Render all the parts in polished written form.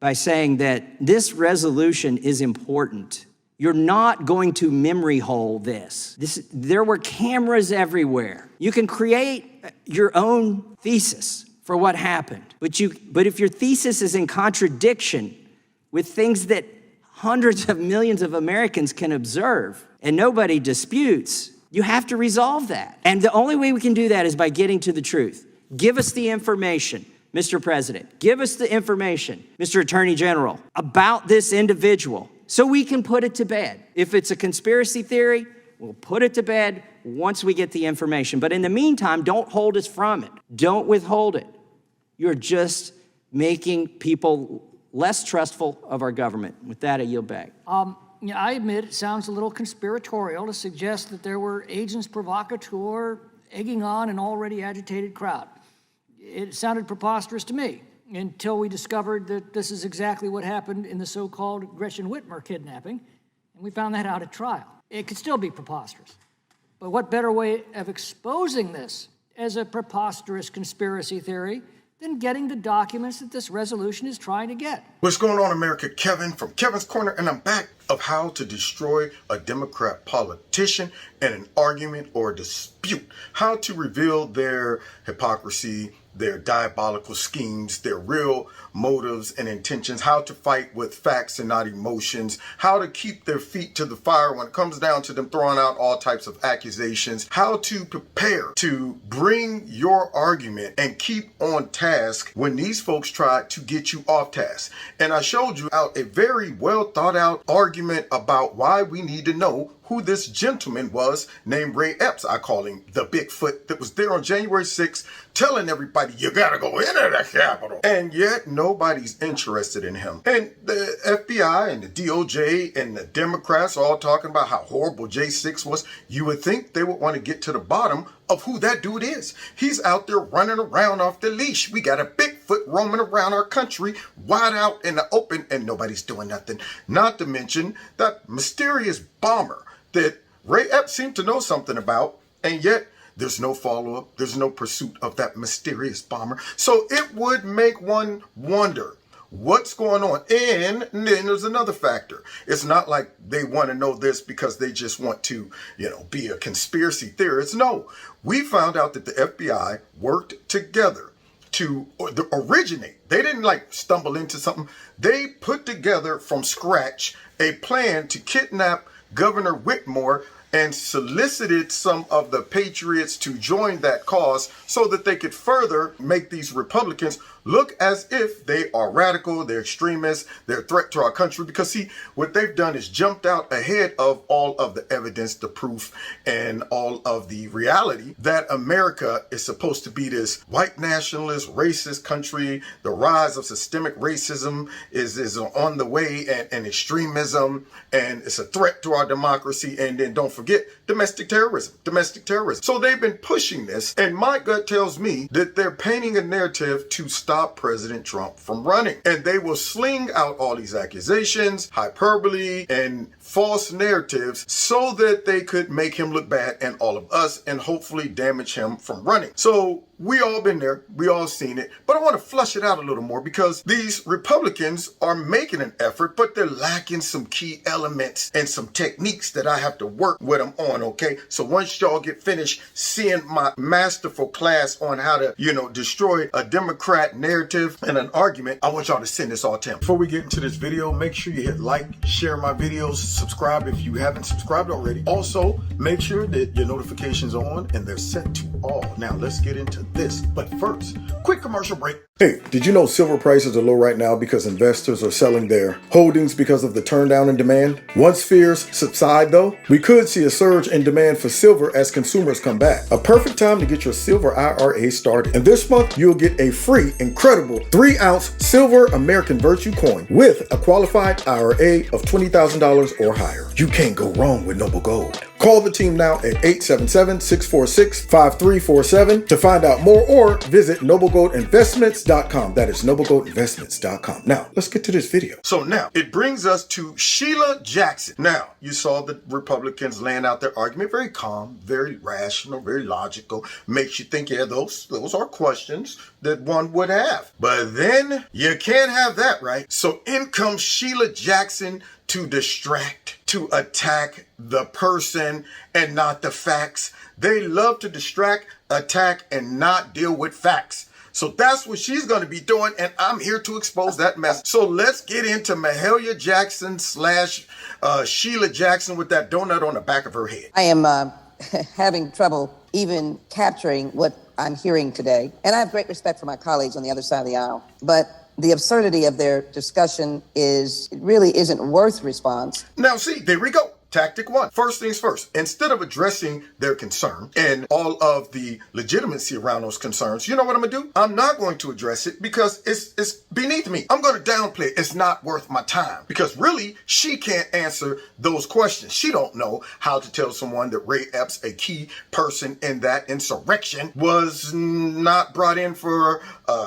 by saying that this resolution is important. You're not going to memory hole this. There were cameras everywhere. You can create your own thesis for what happened, but if your thesis is in contradiction with things that hundreds of millions of Americans can observe and nobody disputes, you have to resolve that. And the only way we can do that is by getting to the truth. Give us the information, Mr. President. Give us the information, Mr. Attorney General, about this individual so we can put it to bed. If it's a conspiracy theory, we'll put it to bed once we get the information. But in the meantime, don't hold us from it. Don't withhold it. You're just making people less trustful of our government. With that, I yield back. I admit it sounds a little conspiratorial to suggest that there were agents provocateur egging on an already agitated crowd. It sounded preposterous to me until we discovered that this is exactly what happened in the so-called Gretchen Whitmer kidnapping, and we found that out at trial. It could still be preposterous. But what better way of exposing this as a preposterous conspiracy theory than getting the documents that this resolution is trying to get? What's going on, America? Kevin from Kevin's Corner, and I'm back of how to destroy a Democrat politician in an argument or dispute, how to reveal their hypocrisy, their diabolical schemes, their real motives and intentions, how to fight with facts and not emotions, how to keep their feet to the fire when it comes down to them throwing out all types of accusations, how to prepare to bring your argument and keep on task when these folks try to get you off task. And I showed you out a very well thought out argument about why we need to know who this gentleman was named Ray Epps. I call him the Bigfoot, that was there on January 6th telling everybody you gotta go into the Capitol. And yet nobody's interested in him. And the FBI and the DOJ and the Democrats are all talking about how horrible J6 was. You would think they would want to get to the bottom of who that dude is. He's out there running around off the leash. We got a Bigfoot roaming around our country, wide out in the open, and nobody's doing nothing. Not to mention that mysterious bomber that Ray Epps seemed to know something about, and yet there's no follow-up, there's no pursuit of that mysterious bomber. So it would make one wonder what's going on. And then there's another factor. It's not like they want to know this because they just want to, be a conspiracy theorist. No, we found out that the FBI worked together to originate. They didn't stumble into something. They put together from scratch a plan to kidnap Governor Whitmore and solicited some of the patriots to join that cause so that they could further make these Republicans look as if they are radical, they're extremists, they're a threat to our country. Because see, what they've done is jumped out ahead of all of the evidence, the proof, and all of the reality that America is supposed to be this white nationalist, racist country. The rise of systemic racism is on the way, and extremism, and it's a threat to our democracy. And then don't forget domestic terrorism. So they've been pushing this, and my gut tells me that they're painting a narrative to stop President Trump from running. And they will sling out all these accusations, hyperbole, and false narratives so that they could make him look bad and all of us, and hopefully damage him from running. So we all been there, we all seen it, but I want to flush it out a little more because these Republicans are making an effort, but they're lacking some key elements and some techniques that I have to work with them on, okay? So once y'all get finished seeing my masterful class on how to, destroy a Democrat narrative and an argument, I want y'all to send this all to him. Before we get into this video, make sure you hit like, share my videos, subscribe if you haven't subscribed already. Also, make sure that your notifications are on and they're set to all. Now, let's get into this, but first, quick commercial break. Hey, did you know silver prices are low right now because investors are selling their holdings because of the turndown in demand? Once fears subside though, we could see a surge in demand for silver as consumers come back. A perfect time to get your silver IRA started. And this month, you'll get a free, incredible 3-ounce silver American Virtue coin with a qualified IRA of $20,000 or higher. You can't go wrong with Noble Gold. Call the team now at 877-646-5347 to find out more, or visit noblegoldinvestments.com noblegoatinvestments.com. That is noblegoatinvestments.com. Now, let's get to this video. So now, it brings us to Sheila Jackson. Now, you saw the Republicans laying out their argument, very calm, very rational, very logical. Makes you think, yeah, those are questions that one would have. But then, you can't have that, right? So in comes Sheila Jackson to distract, to attack the person and not the facts. They love to distract, attack, and not deal with facts. So that's what she's going to be doing, and I'm here to expose that mess. So let's get into Mahalia Jackson slash Sheila Jackson with that donut on the back of her head. I am having trouble even capturing what I'm hearing today. And I have great respect for my colleagues on the other side of the aisle. But the absurdity of their discussion it really isn't worth response. Now, see, there we go. Tactic one. First things first, instead of addressing their concern and all of the legitimacy around those concerns, you know what I'm gonna do? I'm not going to address it because it's beneath me. I'm gonna downplay it. It's not worth my time because really she can't answer those questions. She don't know how to tell someone that Ray Epps, a key person in that insurrection, was not brought in for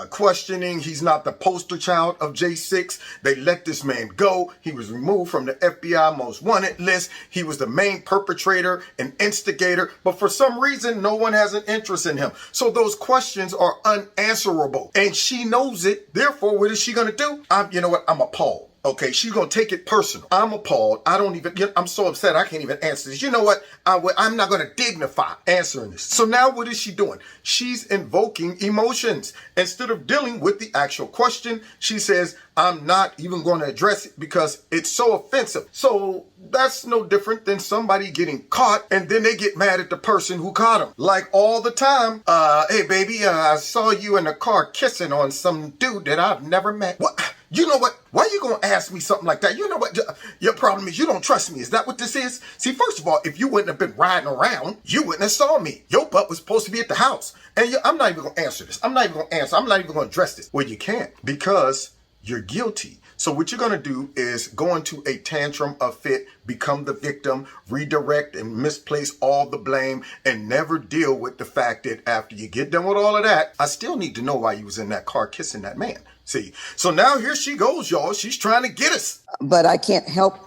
questioning. He's not the poster child of J6. They let this man go. He was removed from the FBI most wanted list. He was the main perpetrator and instigator, but for some reason, no one has an interest in him. So those questions are unanswerable, and she knows it. Therefore, what is she going to do? You know what? I'm appalled. Okay, she's going to take it personal. I'm appalled. I'm so upset I can't even answer this. You know what? I'm not going to dignify answering this. So now what is she doing? She's invoking emotions. Instead of dealing with the actual question, she says, I'm not even going to address it because it's so offensive. So that's no different than somebody getting caught and then they get mad at the person who caught them. Like all the time, hey baby, I saw you in the car kissing on some dude that I've never met. What? You know what? Why are you going to ask me something like that? You know what? Your problem is you don't trust me. Is that what this is? See, first of all, if you wouldn't have been riding around, you wouldn't have saw me. Your butt was supposed to be at the house. And I'm not even going to answer this. I'm not even going to answer. I'm not even going to address this. Well, you can't because you're guilty. So what you're going to do is go into a tantrum, a fit, become the victim, redirect and misplace all the blame, and never deal with the fact that after you get done with all of that, I still need to know why you was in that car kissing that man. See, so now here she goes, y'all. She's trying to get us. But I can't help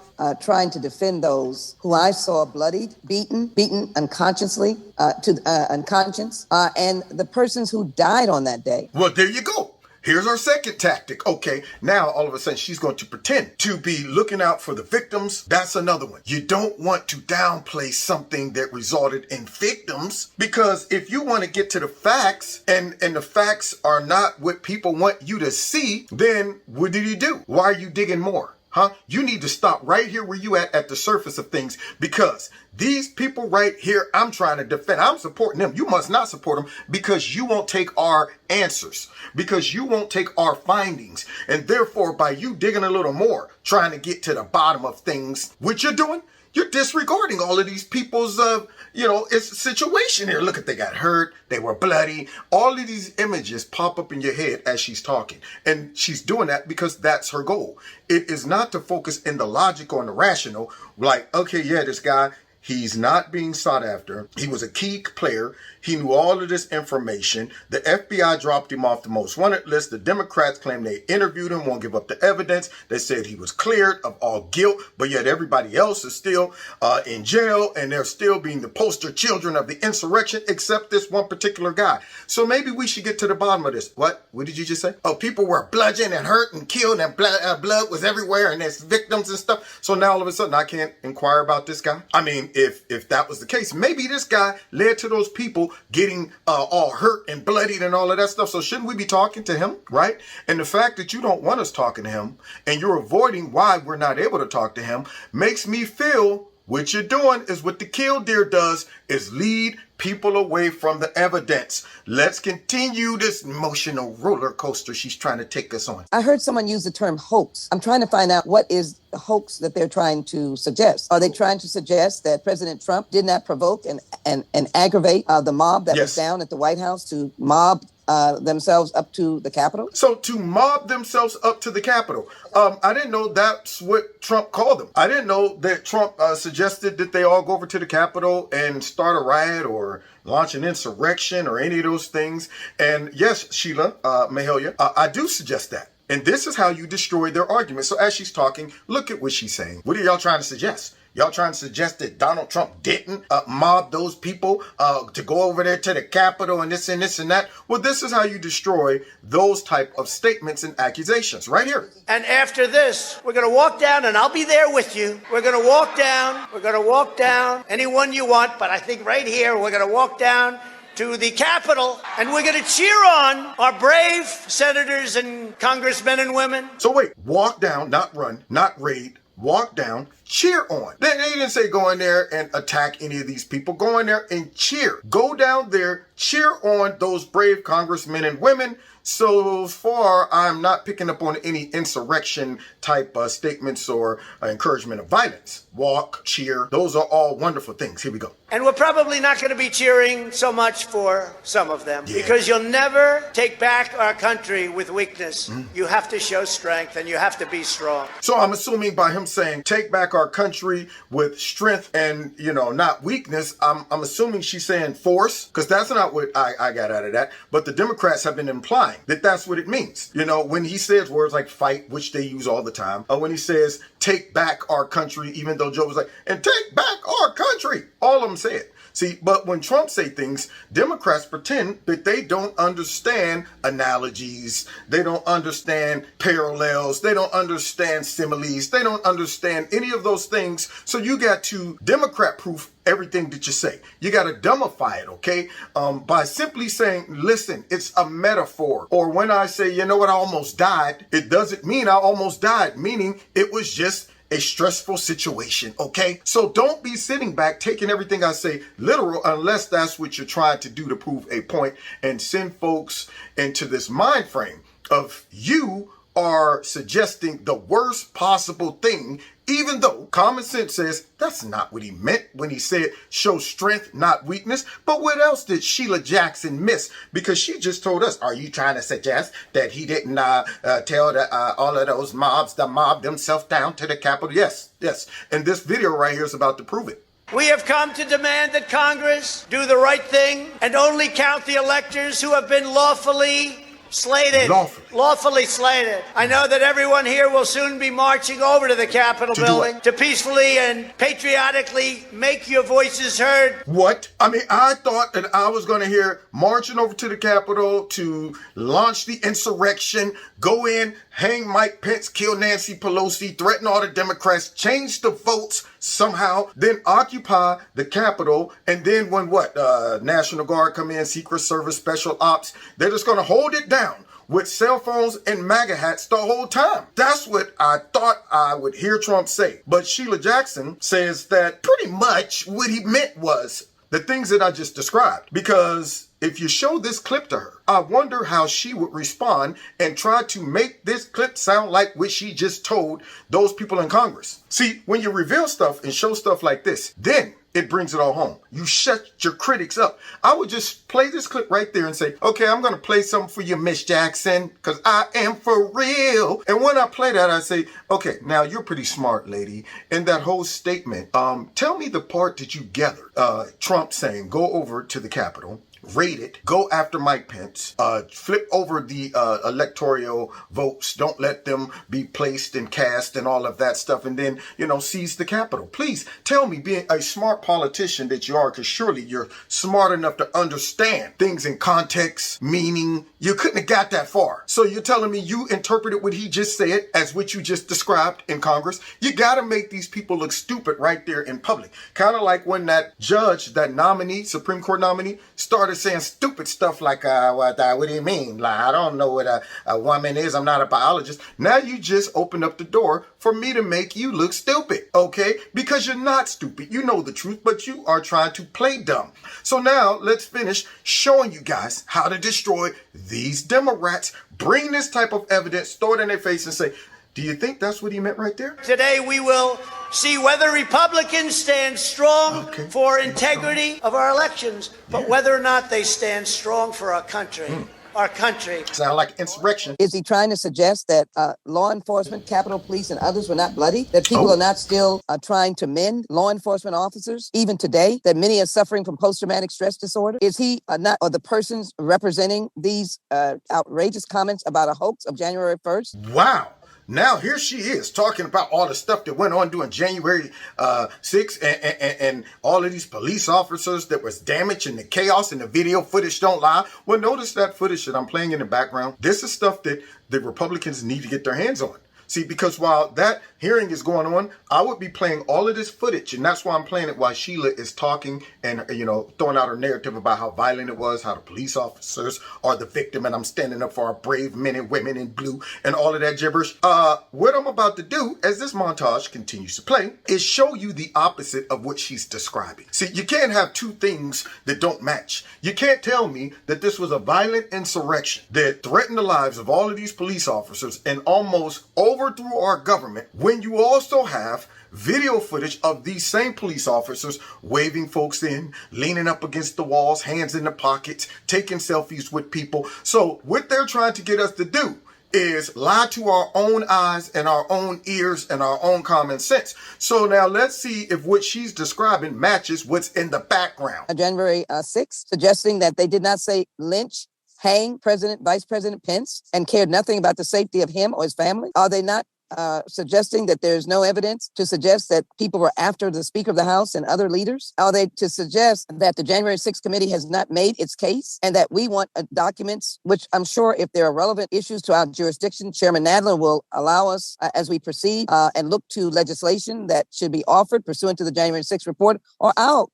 trying to defend those who I saw bloodied, beaten unconsciously, unconscious, and the persons who died on that day. Well, there you go. Here's our second tactic. Okay, now all of a sudden she's going to pretend to be looking out for the victims. That's another one. You don't want to downplay something that resulted in victims, because if you want to get to the facts and the facts are not what people want you to see, then what did you do? Why are you digging more? Huh? You need to stop right here where you at the surface of things, because these people right here, I'm trying to defend. I'm supporting them. You must not support them because you won't take our answers, because you won't take our findings. And therefore, by you digging a little more, trying to get to the bottom of things, what you're doing, you're disregarding all of these people's, it's a situation here. Look at, they got hurt. They were bloody. All of these images pop up in your head as she's talking. And she's doing that because that's her goal. It is not to focus in the logic or in the rational. Like, okay, yeah, this guy, he's not being sought after. He was a key player. He knew all of this information. The FBI dropped him off the most wanted list. The Democrats claim they interviewed him, won't give up the evidence. They said he was cleared of all guilt, but yet everybody else is still in jail, and they're still being the poster children of the insurrection, except this one particular guy. So maybe we should get to the bottom of this. What? What did you just say? Oh, people were bludgeoned and hurt and killed, and blood was everywhere, and there's victims and stuff. So now all of a sudden I can't inquire about this guy? I mean, if that was the case, maybe this guy led to those people getting all hurt and bloodied and all of that stuff. So shouldn't we be talking to him, right? And the fact that you don't want us talking to him and you're avoiding why we're not able to talk to him makes me feel what you're doing is what the killdeer does, is lead people away from the evidence. Let's continue this emotional roller coaster she's trying to take us on. I heard someone use the term hoax. I'm trying to find out what is the hoax that they're trying to suggest. Are they trying to suggest that President Trump did not provoke and aggravate the mob that was down at the White House to mob themselves up to the Capitol? So to mob themselves up to the Capitol. I didn't know that's what Trump called them. I didn't know that Trump suggested that they all go over to the Capitol and start a riot or launch an insurrection or any of those things. And yes, Sheila Mahalia, I do suggest that. And this is how you destroy their argument. So as she's talking, look at what she's saying. What are y'all trying to suggest? Y'all trying to suggest that Donald Trump didn't mob those people to go over there to the Capitol and this and this and that? Well, this is how you destroy those type of statements and accusations right here. And after this, we're going to walk down, and I'll be there with you. We're going to walk down. We're going to walk down anyone you want, but I think right here we're going to walk down to the Capitol, and we're going to cheer on our brave senators and congressmen and women. So wait, walk down, not run, not raid. Walk down, cheer on. They didn't say go in there and attack any of these people. Go in there and cheer. Go down there, cheer on those brave congressmen and women. So far, I'm not picking up on any insurrection type statements or encouragement of violence. Walk, cheer. Those are all wonderful things. Here we go. And we're probably not going to be cheering so much for some of them, because you'll never take back our country with weakness. You have to show strength, and you have to be strong. So I'm assuming by him saying take back our country with strength and, not weakness, I'm assuming she's saying force, because that's not what I got out of that. But the Democrats have been implying that that's what it means. When he says words like fight, which they use all the time, or when he says take back our country, even though Joe was like, and take back our country, all of them say it. See, but when Trump say things, Democrats pretend that they don't understand analogies, they don't understand parallels, they don't understand similes, they don't understand any of those things. So you got to Democrat-proof everything that you say. You got to dumbify it, okay? By simply saying, listen, it's a metaphor. Or when I say, you know what, I almost died, it doesn't mean I almost died, meaning it was just a stressful situation, okay? So don't be sitting back taking everything I say literal unless that's what you're trying to do to prove a point and send folks into this mind frame of you are suggesting the worst possible thing, even though common sense says that's not what he meant when he said show strength, not weakness. But what else did Sheila Jackson miss? Because she just told us, are you trying to suggest that he didn't tell all of those mobs to mob themselves down to the Capitol? Yes. And this video right here is about to prove it. We have come to demand that Congress do the right thing and only count the electors who have been lawfully slated. Lawfully slated. I know that everyone here will soon be marching over to the Capitol building to peacefully and patriotically make your voices heard. What? I mean, I thought that I was going to hear marching over to the Capitol to launch the insurrection, go in, hang Mike Pence, kill Nancy Pelosi, threaten all the Democrats, change the votes somehow, then occupy the Capitol, and then when National Guard come in, Secret Service, Special Ops, they're just going to hold it down with cell phones and MAGA hats the whole time. That's what I thought I would hear Trump say. But Sheila Jackson says that pretty much what he meant was the things that I just described. Because if you show this clip to her, I wonder how she would respond and try to make this clip sound like what she just told those people in Congress. See, when you reveal stuff and show stuff like this, then it brings it all home. You shut your critics up. I would just play this clip right there and say, okay, I'm going to play something for you, Miss Jackson, because I am for real. And when I play that, I say, okay, now you're pretty smart, lady. In that whole statement, tell me the part that you gathered. Trump saying, go over to the Capitol, raid it, go after Mike Pence, flip over the electoral votes, don't let them be placed and cast and all of that stuff, and then, seize the Capitol. Please tell me, being a smart politician that you are, because surely you're smart enough to understand things in context, meaning, you couldn't have got that far. So you're telling me you interpreted what he just said as what you just described in Congress? You got to make these people look stupid right there in public. Kind of like when that judge, that nominee, Supreme Court nominee, started saying stupid stuff like, what do you mean? Like, I don't know what a woman is. I'm not a biologist. Now you just opened up the door for me to make you look stupid, okay? Because you're not stupid. You know the truth, but you are trying to play dumb. So now let's finish showing you guys how to destroy these Democrats. Bring this type of evidence, throw it in their face and say, do you think that's what he meant right there? Today we will see whether Republicans stand strong for integrity of our elections, but whether or not they stand strong for our country. our country. Sound like insurrection. Is he trying to suggest that law enforcement, Capitol Police, and others were not bloody? That people are not still trying to mend law enforcement officers, even today? That many are suffering from post-traumatic stress disorder? Is he not, or the persons representing these outrageous comments about a hoax of January 1st? Wow. Now here she is talking about all the stuff that went on during January 6th and all of these police officers that was damaged and the chaos and the video footage don't lie. Well, notice that footage that I'm playing in the background. This is stuff that the Republicans need to get their hands on. See, because while that hearing is going on, I would be playing all of this footage, and that's why I'm playing it while Sheila is talking and, throwing out her narrative about how violent it was, how the police officers are the victim, and I'm standing up for our brave men and women in blue and all of that gibberish. What I'm about to do, as this montage continues to play, is show you the opposite of what she's describing. See, you can't have two things that don't match. You can't tell me that this was a violent insurrection that threatened the lives of all of these police officers and almost overthrew our government when you also have video footage of these same police officers waving folks in, leaning up against the walls, hands in the pockets, taking selfies with people. So what they're trying to get us to do is lie to our own eyes and our own ears and our own common sense. So now let's see if what she's describing matches what's in the background. January 6th, suggesting that they did not say lynch, hang Vice President Pence, and cared nothing about the safety of him or his family? Are they not suggesting that there's no evidence to suggest that people were after the Speaker of the House and other leaders? Are they to suggest that the January 6th committee has not made its case and that we want documents, which I'm sure if there are relevant issues to our jurisdiction, Chairman Nadler will allow us as we proceed and look to legislation that should be offered pursuant to the January 6th report or our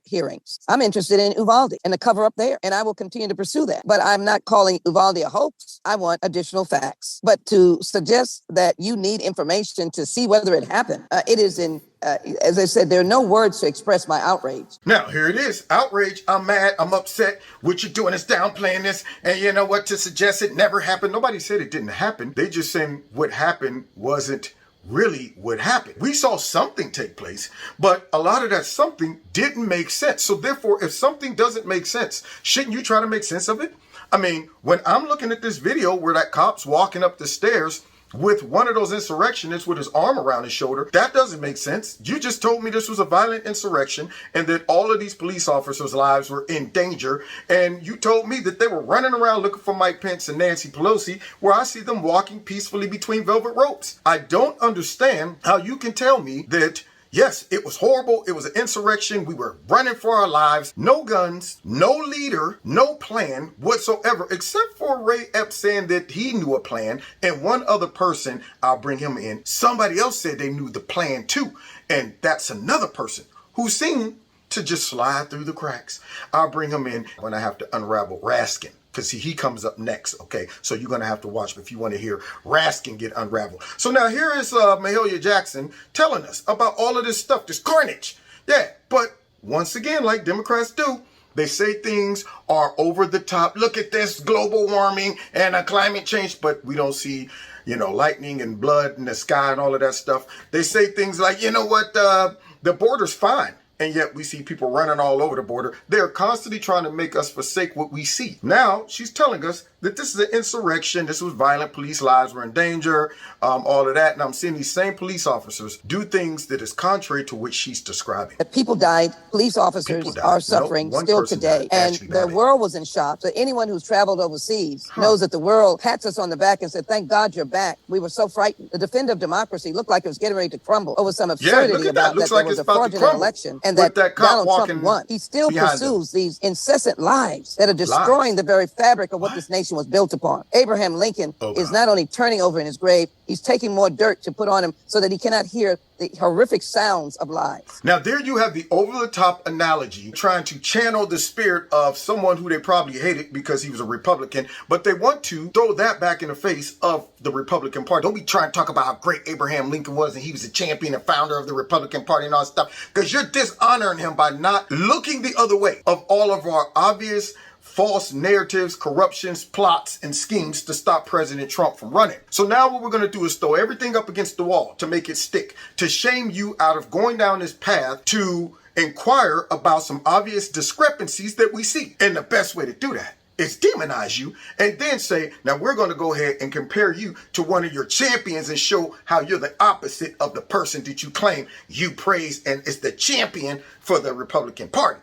hearings. I'm interested in Uvalde and the cover up there, and I will continue to pursue that. But I'm not calling Uvalde a hoax. I want additional facts. But to suggest that you need information to see whether it happened, it is as I said, there are no words to express my outrage. Now, here it is. Outrage. I'm mad. I'm upset. What you're doing is downplaying this. And you know what? To suggest it never happened. Nobody said it didn't happen. They just saying what happened wasn't really what happened. We saw something take place, but a lot of that something didn't make sense. So therefore, if something doesn't make sense, shouldn't you try to make sense of it? I mean, when I'm looking at this video where that cop's walking up the stairs with one of those insurrectionists with his arm around his shoulder, that doesn't make sense. You just told me this was a violent insurrection and that all of these police officers' lives were in danger. And you told me that they were running around looking for Mike Pence and Nancy Pelosi, where I see them walking peacefully between velvet ropes. I don't understand how you can tell me that yes, it was horrible. It was an insurrection. We were running for our lives. No guns, no leader, no plan whatsoever, except for Ray Epps saying that he knew a plan. And one other person, I'll bring him in. Somebody else said they knew the plan too. And that's another person who seemed to just slide through the cracks. I'll bring him in when I have to unravel Raskin. Because he comes up next, okay? So you're going to have to watch if you want to hear Raskin get unraveled. So now here is Mahalia Jackson telling us about all of this stuff, this carnage. Yeah, but once again, like Democrats do, they say things are over the top. Look at this global warming and climate change, but we don't see, lightning and blood in the sky and all of that stuff. They say things like, you know what, the border's fine. And yet we see people running all over the border. They're constantly trying to make us forsake what we see. Now she's telling us that this is an insurrection. This was violent. Police lives were in danger. All of that. And I'm seeing these same police officers do things that is contrary to what she's describing. People died. Police officers are suffering still today. And the world was in shock. So anyone who's traveled overseas knows that the world pats us on the back and said, thank God you're back. We were so frightened. The defender of democracy looked like it was getting ready to crumble over some absurdity about that there was a fraudulent election and that Donald Trump won. He still pursues these incessant lies that are destroying the very fabric of what this nation was built upon. Abraham Lincoln is not only turning over in his grave, he's taking more dirt to put on him so that he cannot hear the horrific sounds of lies. Now there you have the over-the-top analogy trying to channel the spirit of someone who they probably hated because he was a Republican, but they want to throw that back in the face of the Republican Party. Don't be trying to talk about how great Abraham Lincoln was and he was a champion and founder of the Republican Party and all that stuff, because you're dishonoring him by not looking the other way of all of our obvious false narratives, corruptions, plots, and schemes to stop President Trump from running. So now what we're going to do is throw everything up against the wall to make it stick, to shame you out of going down this path to inquire about some obvious discrepancies that we see. And the best way to do that is demonize you and then say, now we're going to go ahead and compare you to one of your champions and show how you're the opposite of the person that you claim you praise and is the champion for the Republican Party.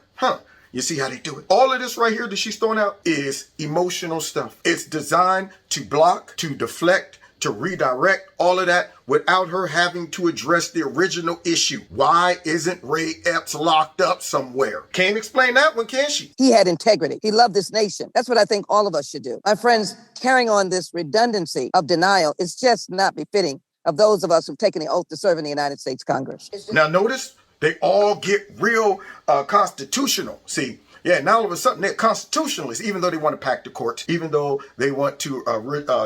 You see how they do it? All of this right here that she's throwing out is emotional stuff. It's designed to block, to deflect, to redirect, all of that without her having to address the original issue. Why isn't Ray Epps locked up somewhere? Can't explain that one, can she? He had integrity. He loved this nation. That's what I think all of us should do. My friends, carrying on this redundancy of denial is just not befitting of those of us who've taken the oath to serve in the United States Congress. Now notice, they all get real constitutional. See, yeah, now all of a sudden they're constitutionalists, even though they want to pack the courts, even though they want to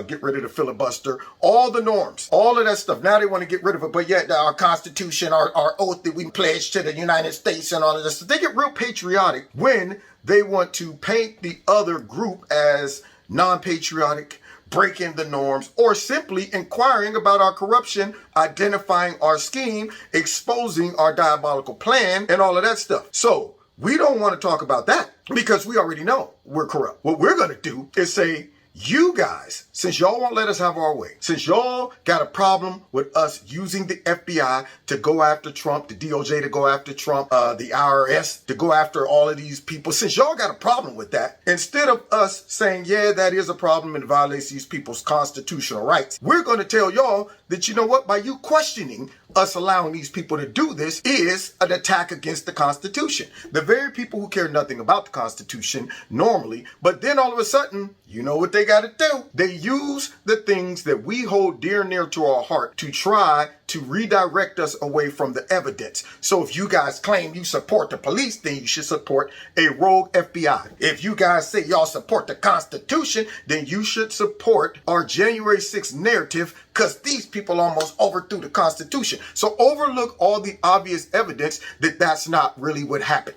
get rid of the filibuster, all the norms, all of that stuff. Now they want to get rid of it, but yet our Constitution, our oath that we pledged to the United States and all of this. They get real patriotic when they want to paint the other group as non-patriotic, breaking the norms, or simply inquiring about our corruption, identifying our scheme, exposing our diabolical plan, and all of that stuff. So we don't want to talk about that because we already know we're corrupt. What we're going to do is say, you guys, since y'all won't let us have our way, since y'all got a problem with us using the FBI to go after Trump, the DOJ to go after Trump, the IRS to go after all of these people, since y'all got a problem with that, instead of us saying, yeah, that is a problem and violates these people's constitutional rights, we're going to tell y'all that, you know what, by you questioning us allowing these people to do this is an attack against the Constitution. The very people who care nothing about the Constitution normally, but then all of a sudden, you know what they got to do? They use the things that we hold dear and near to our heart to try to redirect us away from the evidence. So if you guys claim you support the police, then you should support a rogue FBI. If you guys say y'all support the Constitution, then you should support our January 6th narrative, because these people almost overthrew the Constitution. So overlook all the obvious evidence that that's not really what happened.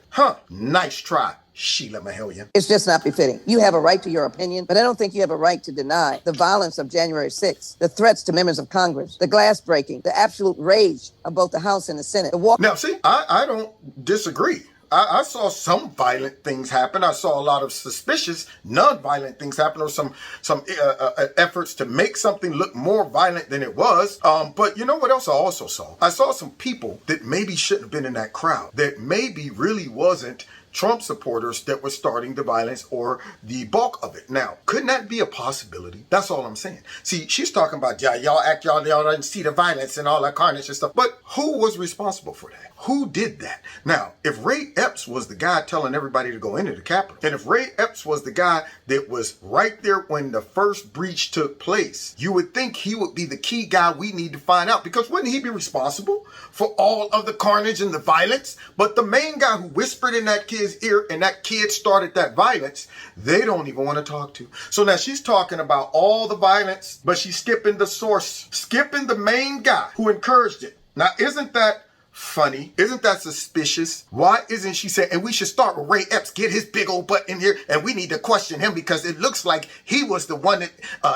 Nice try, Sheila Mahalia. It's just not befitting. You have a right to your opinion, but I don't think you have a right to deny the violence of January 6th, the threats to members of Congress, the glass breaking, the absolute rage of both the House and the Senate. Now, see, I don't disagree. I saw some violent things happen. I saw a lot of suspicious, non-violent things happen, or some efforts to make something look more violent than it was. But you know what else I also saw? I saw some people that maybe shouldn't have been in that crowd, that maybe really wasn't Trump supporters that were starting the violence or the bulk of it. Now, couldn't that be a possibility? That's all I'm saying. See, she's talking about, yeah, y'all didn't see the violence and all that carnage and stuff. But who was responsible for that? Who did that? Now, if Ray Epps was the guy telling everybody to go into the Capitol, and if Ray Epps was the guy that was right there when the first breach took place, you would think he would be the key guy we need to find out, because wouldn't he be responsible for all of the carnage and the violence? But the main guy who whispered in that kid's ear and that kid started that violence, they don't even want to talk to. So now she's talking about all the violence, but she's skipping the source, skipping the main guy who encouraged it. Now, isn't that funny? Isn't that suspicious? Why isn't she saying, and we should start with Ray Epps, get his big old butt in here, and we need to question him because it looks like he was the one that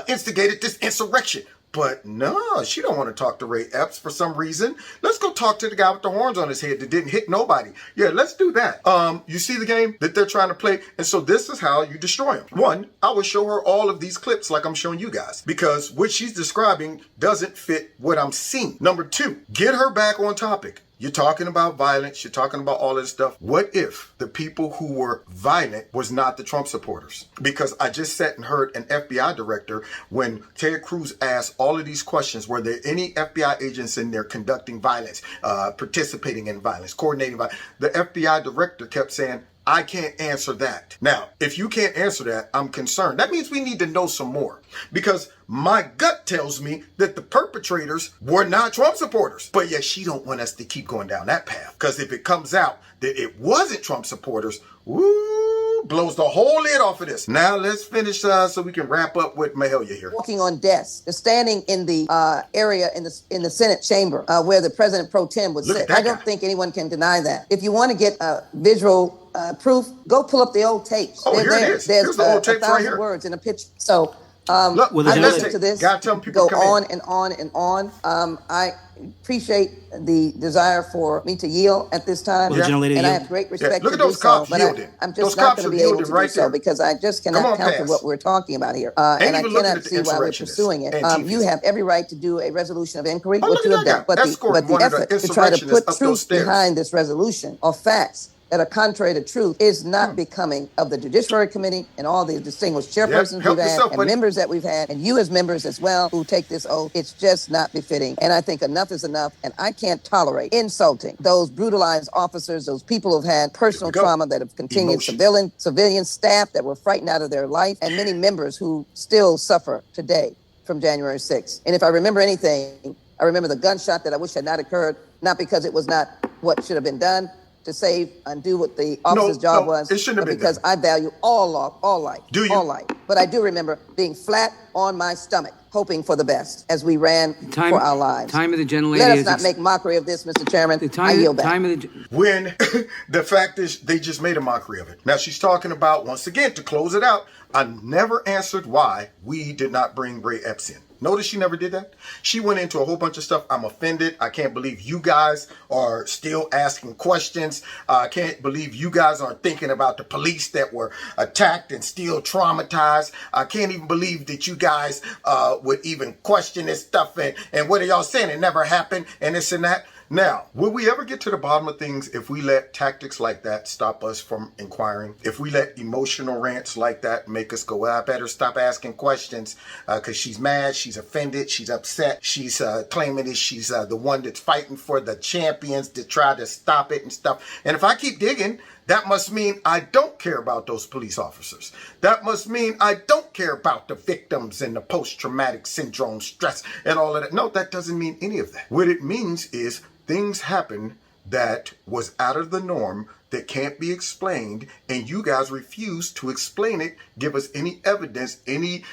instigated this insurrection. But no, she don't want to talk to Ray Epps for some reason. Let's go talk to the guy with the horns on his head that didn't hit nobody. Yeah, let's do that. You see the game that they're trying to play? And so this is how you destroy him. One, I will show her all of these clips like I'm showing you guys, because what she's describing doesn't fit what I'm seeing. Number two, get her back on topic. You're talking about violence. You're talking about all this stuff. What if the people who were violent was not the Trump supporters? Because I just sat and heard an FBI director when Ted Cruz asked all of these questions. Were there any FBI agents in there conducting violence, participating in violence, coordinating violence? The FBI director kept saying, I can't answer that. Now, if you can't answer that, I'm concerned. That means we need to know some more, because my gut tells me that the perpetrators were not Trump supporters. But yet she don't want us to keep going down that path, because if it comes out that it wasn't Trump supporters, woo, blows the whole lid off of this. Now let's finish so we can wrap up with Mahalia here. Walking on desks, they're standing in the area in the Senate chamber where the president pro tem would sit. I don't think anyone can deny that. If you want to get visual proof, go pull up the old tapes. Oh, here it is. There's Here's the old tapes right here. 1,000 words in a picture. So Look, Well, I the listened to this gotta tell people go to come on in. and on and on. I appreciate the desire for me to yield at this time. Will the gentlelady And I yield? have great Yeah, respect look to at do those so, cops but yielding. I'm Those just not cops going to are be able yielding to right do so there. because I just Come cannot on, counter pass. what we're talking about here. Ain't And I even looking cannot at the see why we're insurrectionists pursuing it. and You TVs. have every right to do a resolution of inquiry, Oh, what look you at have that done. guy But escorting the one of the effort to try to insurrectionists put up those truth stairs. behind this resolution or facts that are contrary to truth is not becoming of the Judiciary Committee and all the distinguished chairpersons Help we've had yourself, and buddy. members that we've had, and you as members as well who take this oath. It's just not befitting. And I think enough is enough. And I can't tolerate insulting those brutalized officers, those people who've had personal go. trauma that have continued, Emotion. civilian staff that were frightened out of their life, and many members who still suffer today from January 6th. And if I remember anything, I remember the gunshot that I wish had not occurred, not because it was not what should have been done to save and do what the officer's job was, it shouldn't have but been because done. I value all life, Do you? all life. But I do remember being flat on my stomach, hoping for the best as we ran for our lives. Time of the gentlelady Let us is not make mockery of this, Mr. Chairman. I yield back. When the fact is, they just made a mockery of it. Now she's talking about, once again, to close it out, I never answered why we did not bring Ray Epps in. Notice she never did that. She went into a whole bunch of stuff. I'm offended. I can't believe you guys are still asking questions. I can't believe you guys aren't thinking about the police that were attacked and still traumatized. I can't even believe that you guys would even question this stuff. And what are y'all saying? It never happened and this and that. Now, will we ever get to the bottom of things if we let tactics like that stop us from inquiring? If we let emotional rants like that make us go, well, I better stop asking questions because she's mad, she's offended, she's upset, she's claiming that she's the one that's fighting for the champions to try to stop it and stuff. And if I keep digging, that must mean I don't care about those police officers. That must mean I don't care about the victims and the post-traumatic syndrome stress and all of that. No, that doesn't mean any of that. What it means is things happen that was out of the norm, that can't be explained, and you guys refuse to explain it, give us any evidence, any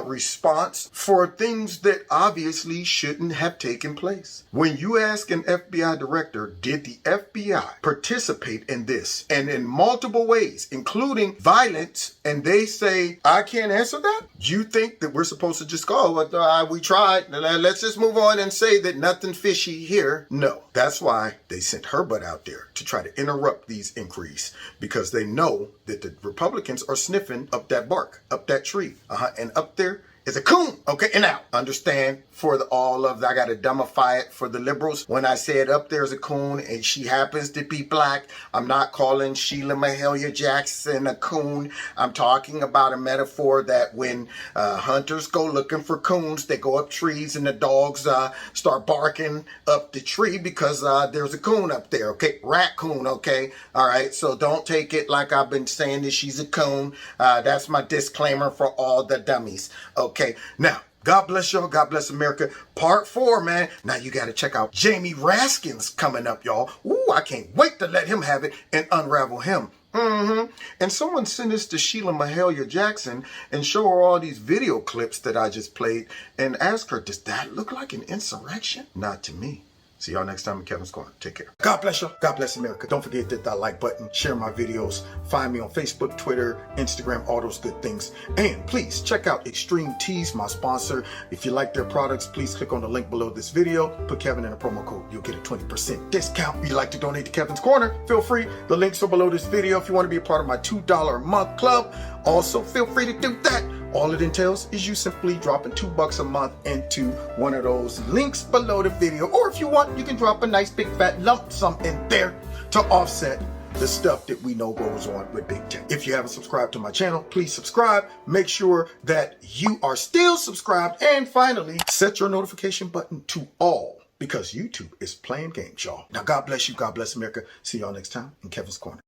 response for things that obviously shouldn't have taken place. When you ask an FBI director, did the FBI participate in this? And in multiple ways, including violence, and they say, I can't answer that? You think that we're supposed to just go, we tried, let's just move on and say that nothing fishy here? No, that's why they sent her butt out there to try to interrupt these inquiries, because they know that the Republicans are sniffing up that bark, up that tree, and up there is a coon. Okay, and now understand for all of I gotta dumbify it for the liberals. When I said up there's a coon and she happens to be black, I'm not calling Sheila Mahalia Jackson a coon. I'm talking about a metaphor that when hunters go looking for coons, they go up trees and the dogs start barking up the tree because there's a coon up there. Okay, raccoon. Okay, all right. So don't take it like I've been saying that she's a coon. That's my disclaimer for all the dummies. Okay, now, God bless y'all. God bless America. Part 4, man. Now you got to check out Jamie Raskins coming up, y'all. Ooh, I can't wait to let him have it and unravel him. And someone send this to Sheila Mahalia Jackson and show her all these video clips that I just played and ask her, does that look like an insurrection? Not to me. See y'all next time in Kevin's Corner. Take care. God bless y'all. God bless America. Don't forget to hit that like button. Share my videos. Find me on Facebook, Twitter, Instagram, all those good things. And please check out Extreme Teas, my sponsor. If you like their products, please click on the link below this video. Put Kevin in a promo code. You'll get a 20% discount. If you'd like to donate to Kevin's Corner, feel free. The links are below this video. If you want to be a part of my $2 a month club, also feel free to do that. All it entails is you simply dropping $2 a month into one of those links below the video. Or if you want, you can drop a nice big fat lump sum in there to offset the stuff that we know goes on with big tech. If you haven't subscribed to my channel, please subscribe. Make sure that you are still subscribed. And finally, set your notification button to all, because YouTube is playing games, y'all. Now, God bless you. God bless America. See y'all next time in Kevin's Corner.